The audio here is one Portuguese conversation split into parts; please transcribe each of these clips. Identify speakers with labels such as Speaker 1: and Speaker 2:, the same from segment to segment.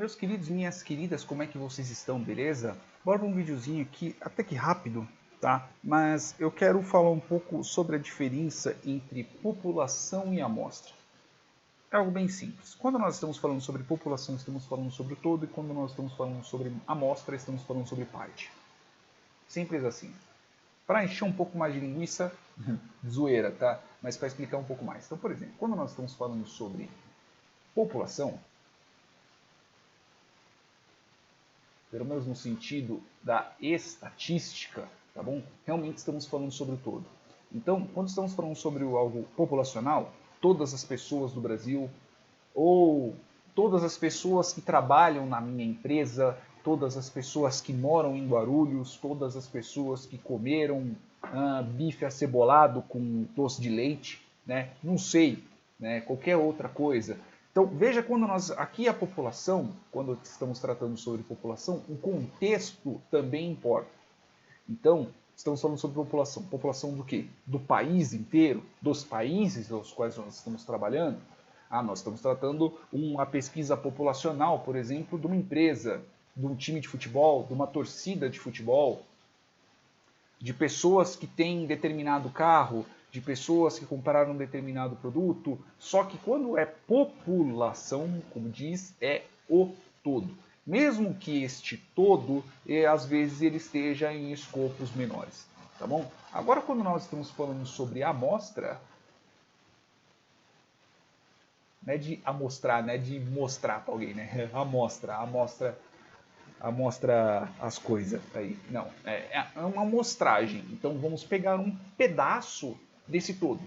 Speaker 1: Meus queridos, minhas queridas, como é que vocês estão, beleza? Bora para um videozinho aqui, até que rápido, tá? Mas eu quero falar um pouco sobre a diferença entre população e amostra. É algo bem simples. Quando nós estamos falando sobre população, estamos falando sobre o todo, e quando nós estamos falando sobre amostra, estamos falando sobre parte. Simples assim. Para encher um pouco mais de linguiça, zoeira, tá? Mas para explicar um pouco mais. Então, por exemplo, quando nós estamos falando sobre população, pelo menos no sentido da estatística, tá bom? Realmente estamos falando sobre o todo. Então, quando estamos falando sobre algo populacional, todas as pessoas do Brasil, ou todas as pessoas que trabalham na minha empresa, todas as pessoas que moram em Guarulhos, todas as pessoas que comeram bife acebolado com doce de leite, né? Não sei, né? Qualquer outra coisa. Então, veja quando nós, aqui a população, quando estamos tratando sobre população, o contexto também importa. Então, estamos falando sobre população. População do quê? Do país inteiro? Dos países aos quais nós estamos trabalhando? Nós estamos tratando uma pesquisa populacional, por exemplo, de uma empresa, de um time de futebol, de uma torcida de futebol, de pessoas que têm determinado carro, de pessoas que compraram um determinado produto, só que quando é população, como diz, é o todo. Mesmo que este todo, às vezes ele esteja em escopos menores, tá bom? Agora, quando nós estamos falando sobre amostra, não é de amostrar, não é de mostrar para alguém, né? Amostra as coisas aí. Não, é uma amostragem. Então vamos pegar um pedaço desse todo.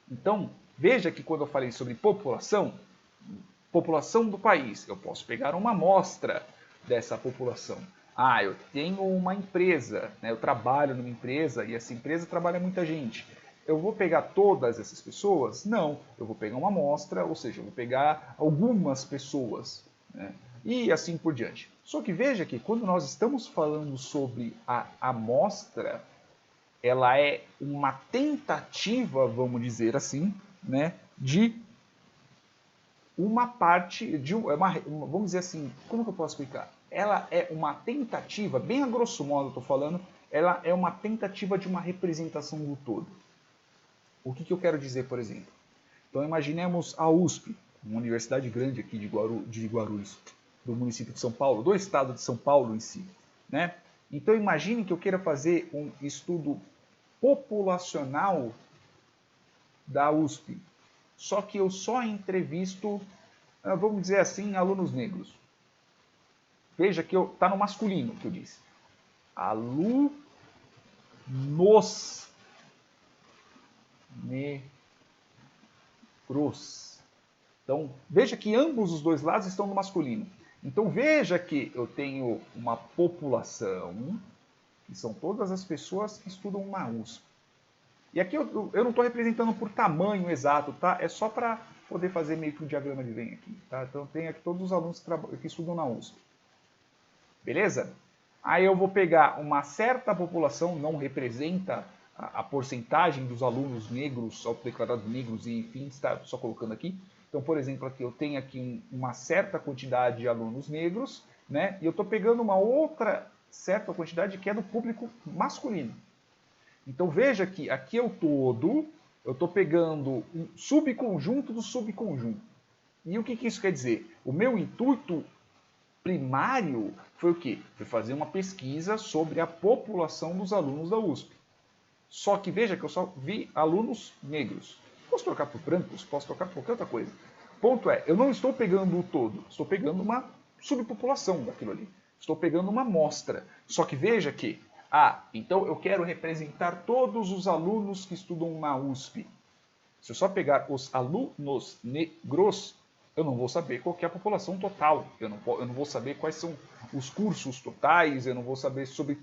Speaker 1: Então, veja que quando eu falei sobre população do país, eu posso pegar uma amostra dessa população. Eu tenho uma empresa, né? Eu trabalho numa empresa e essa empresa trabalha muita gente. Eu vou pegar todas essas pessoas? Não, eu vou pegar uma amostra, ou seja, eu vou pegar algumas pessoas, né? E assim por diante. Só que veja que quando nós estamos falando sobre a amostra, ela é uma tentativa, vamos dizer assim, né, de uma parte, vamos dizer assim, como que eu posso explicar? Ela é uma tentativa, bem a grosso modo eu estou falando, ela é uma tentativa de uma representação do todo. O que eu quero dizer, por exemplo? Então imaginemos a USP, uma universidade grande aqui de Guarulhos, do município de São Paulo, do estado de São Paulo em si, né? Então imagine que eu queira fazer um estudo populacional da USP, só que eu só entrevisto, vamos dizer assim, alunos negros. Veja que está no masculino que eu disse. Alunos negros. Então, veja que ambos os dois lados estão no masculino. Então, veja que eu tenho uma população, que são todas as pessoas que estudam na USP. E aqui eu não estou representando por tamanho exato, tá? É só para poder fazer meio que um diagrama de Venn aqui, tá? Então, tem aqui todos os alunos que estudam na USP. Beleza? Aí eu vou pegar uma certa população, não representa a porcentagem dos alunos negros, autodeclarados negros, e enfim, está só colocando aqui. Então, por exemplo, aqui eu tenho aqui uma certa quantidade de alunos negros, né? E eu estou pegando uma outra certa quantidade que é do público masculino. Então veja que aqui é o todo, eu estou pegando um subconjunto do subconjunto. E o que isso quer dizer? O meu intuito primário foi o quê? Foi fazer uma pesquisa sobre a população dos alunos da USP. Só que veja que eu só vi alunos negros. Posso trocar por brancos? Posso trocar por qualquer outra coisa. Ponto é, eu não estou pegando o todo, estou pegando uma subpopulação daquilo ali. Estou pegando uma amostra. Só que veja que, então eu quero representar todos os alunos que estudam na USP. Se eu só pegar os alunos negros, eu não vou saber qual é a população total. Eu não vou saber quais são os cursos totais, eu não vou saber sobre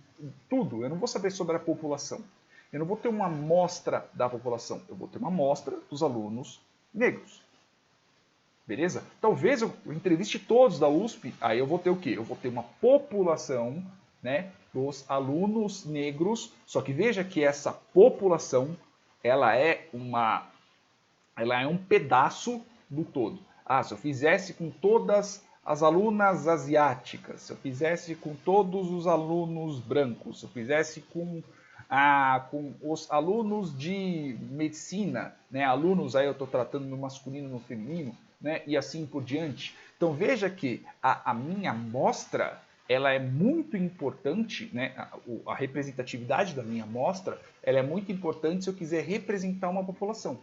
Speaker 1: tudo, eu não vou saber sobre a população. Eu não vou ter uma amostra da população, eu vou ter uma amostra dos alunos negros. Beleza? Talvez eu entreviste todos da USP, aí eu vou ter o quê? Eu vou ter uma população, né, dos alunos negros, só que veja que essa população, ela é um pedaço do todo. Se eu fizesse com todas as alunas asiáticas, se eu fizesse com todos os alunos brancos, se eu fizesse com os alunos de medicina, né? Alunos, aí eu estou tratando no masculino e no feminino, né? E assim por diante. Então veja que a minha amostra, ela é muito importante, né? A representatividade da minha amostra, ela é muito importante se eu quiser representar uma população.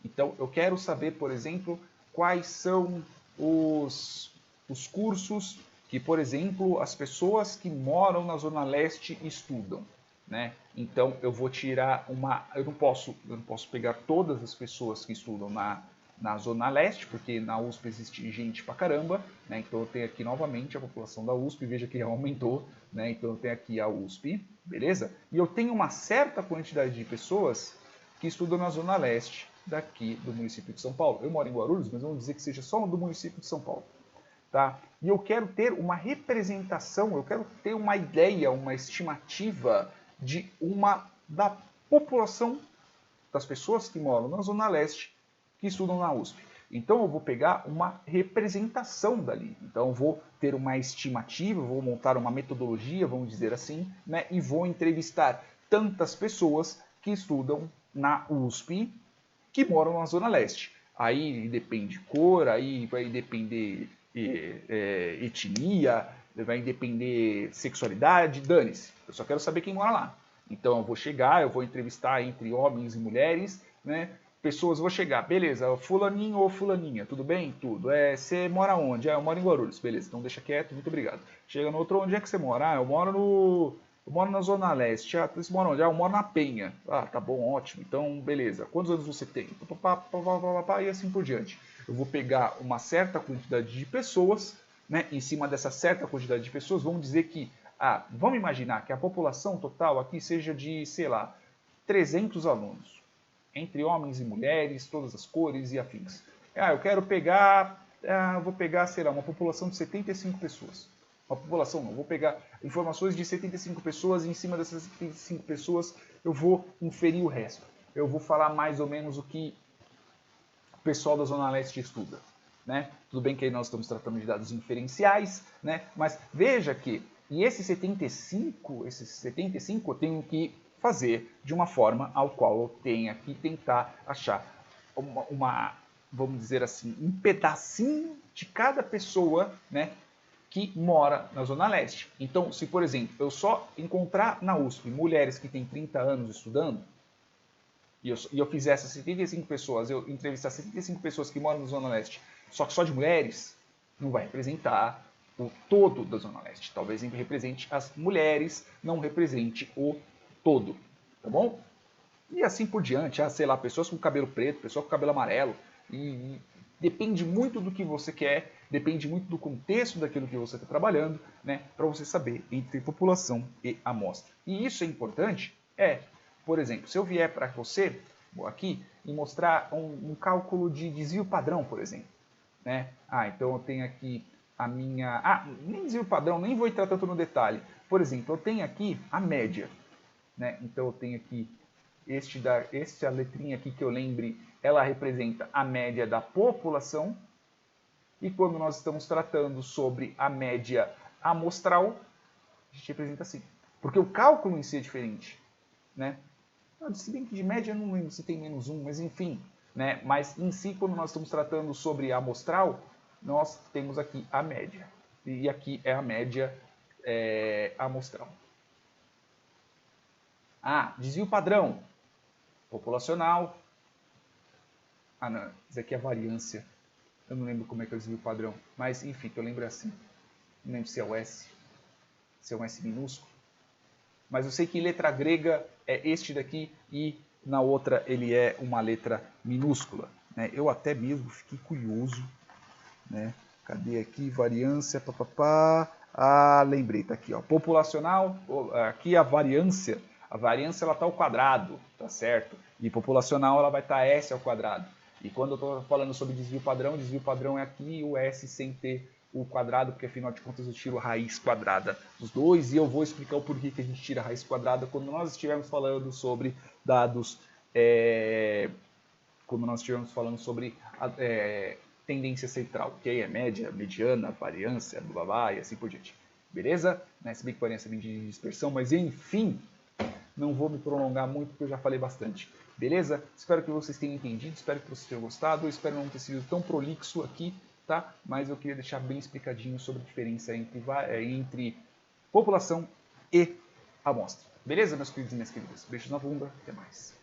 Speaker 1: Então eu quero saber, por exemplo, quais são os cursos que, por exemplo, as pessoas que moram na Zona Leste estudam. Né? Então eu vou tirar eu não posso pegar todas as pessoas que estudam na Zona Leste, porque na USP existe gente pra caramba, né? Então eu tenho aqui novamente a população da USP, veja que aumentou, né? Então eu tenho aqui a USP, beleza? E eu tenho uma certa quantidade de pessoas que estudam na Zona Leste daqui do município de São Paulo. Eu moro em Guarulhos, mas vamos dizer que seja só do município de São Paulo. Tá? E eu quero ter uma representação, eu quero ter uma ideia, uma estimativa da população das pessoas que moram na Zona Leste que estudam na USP. Então eu vou pegar uma representação dali. Então eu vou ter uma estimativa, vou montar uma metodologia, vamos dizer assim, né? E vou entrevistar tantas pessoas que estudam na USP que moram na Zona Leste. Aí depende cor, aí vai depender etnia, vai depender sexualidade, dane-se. Eu só quero saber quem mora lá. Então eu vou chegar, eu vou entrevistar entre homens e mulheres, né? Pessoas, vou chegar, beleza, fulaninho ou fulaninha, tudo bem? Tudo. Você mora onde? Eu moro em Guarulhos, beleza, então deixa quieto, muito obrigado. Chega no outro, onde é que você mora? Eu moro na Zona Leste. Você mora onde? Eu moro na Penha. Tá bom, ótimo. Então, beleza. Quantos anos você tem? E assim por diante. Eu vou pegar uma certa quantidade de pessoas, né? Em cima dessa certa quantidade de pessoas, vamos dizer que, vamos imaginar que a população total aqui seja de, sei lá, 300 alunos. Entre homens e mulheres, todas as cores e afins. Eu quero pegar, vou pegar, sei lá, uma população de 75 pessoas. Uma população não, vou pegar informações de 75 pessoas e em cima dessas 75 pessoas eu vou inferir o resto. Eu vou falar mais ou menos o que o pessoal da Zona Leste estuda. Né? Tudo bem que aí nós estamos tratando de dados inferenciais, né? Mas veja que esses 75 eu tenho que fazer de uma forma ao qual eu tenha que tentar achar vamos dizer assim, um pedacinho de cada pessoa, né, que mora na Zona Leste. Então, se, por exemplo, eu só encontrar na USP mulheres que têm 30 anos estudando, e eu fizesse 75 pessoas, eu entrevistar 75 pessoas que moram na Zona Leste, só que só de mulheres, não vai representar o todo da Zona Leste. Talvez represente as mulheres, não represente o todo, tá bom? E assim por diante, sei lá, pessoas com cabelo preto, pessoas com cabelo amarelo, e depende muito do que você quer, depende muito do contexto daquilo que você está trabalhando, né, para você saber entre população e amostra. E isso é importante? Por exemplo, se eu vier para você aqui e mostrar um cálculo de desvio padrão, por exemplo, né? Então eu tenho aqui a minha... nem desvio padrão, nem vou entrar tanto no detalhe. Por exemplo, eu tenho aqui a média, né? Então eu tenho aqui a letrinha aqui que eu lembre, ela representa a média da população. E quando nós estamos tratando sobre a média amostral, a gente representa assim. Porque o cálculo em si é diferente, né? Se bem que de média eu não lembro se tem menos um, mas enfim, né? Mas em si, quando nós estamos tratando sobre a amostral, nós temos aqui a média. E aqui é a média amostral. Desvio padrão. Populacional. Não, isso aqui é a variância. Eu não lembro como é que é o desvio padrão. Mas enfim, que eu lembro assim. Não lembro se é o S. Se é um S minúsculo. Mas eu sei que letra grega é este daqui e na outra ele é uma letra minúscula. Né? Eu até mesmo fiquei curioso. Né? Cadê aqui? Variância, papapá. Lembrei, tá aqui. Ó. Populacional, aqui a variância ela está ao quadrado, tá certo? E populacional ela vai estar S ao quadrado. E quando eu estou falando sobre desvio padrão é aqui o S sem ter o quadrado, porque afinal de contas eu tiro a raiz quadrada dos dois, e eu vou explicar o porquê que a gente tira a raiz quadrada quando nós estivermos falando sobre dados, quando nós estivermos falando sobre tendência central, que aí é média, mediana, variância, blá, blá, blá, e assim por diante. Beleza? Se bem que variância vem de dispersão, mas enfim, não vou me prolongar muito porque eu já falei bastante. Beleza? Espero que vocês tenham entendido, espero que vocês tenham gostado, espero não ter sido tão prolixo aqui, tá? Mas eu queria deixar bem explicadinho sobre a diferença entre população e amostra. Beleza, meus queridos e minhas queridas? Beijos na bunda, até mais.